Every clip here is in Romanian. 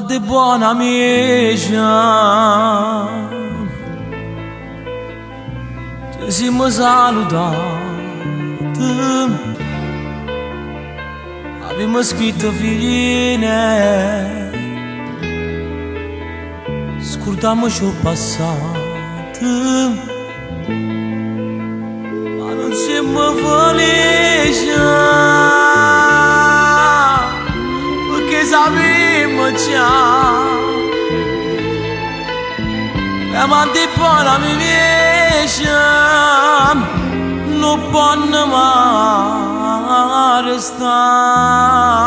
de buona mia si mi salutat abbiamo scritto fine scordiamoci il passato ma non siamo felici perché sappiamo già ma di buona mi piace non può mai restare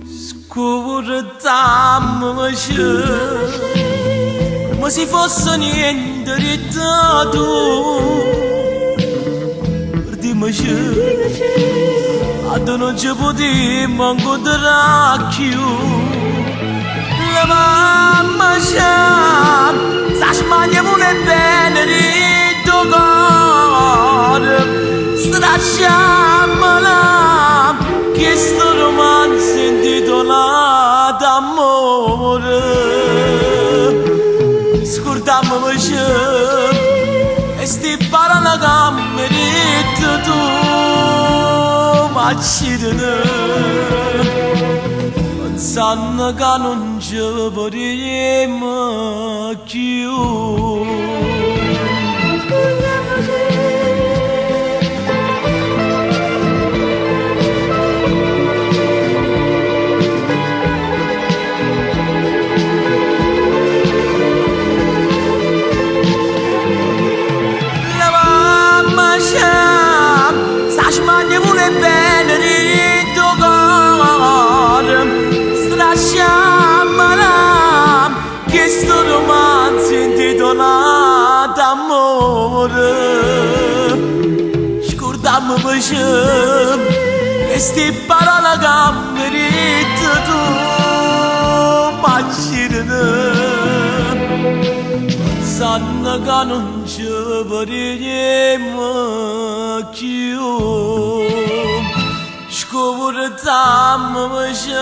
scordiamoci come se fosse niente di tu perdiamoci non ci potremmo incontrare più la mamma c'ha sa smaglia pure bene di tuo cuore stracciamola che sto romanzo intitolato amore scordiamoci e sti parole che mi tu accidere pensando che non ci vedremo più la mamma c'è sa smaglia pure bene di tuo cuore stracciamola che sto romanzo intitolato amore scordiamoci e sti parole che mi dici tu m'accidere pensando che non ci vedremo più scordiamoci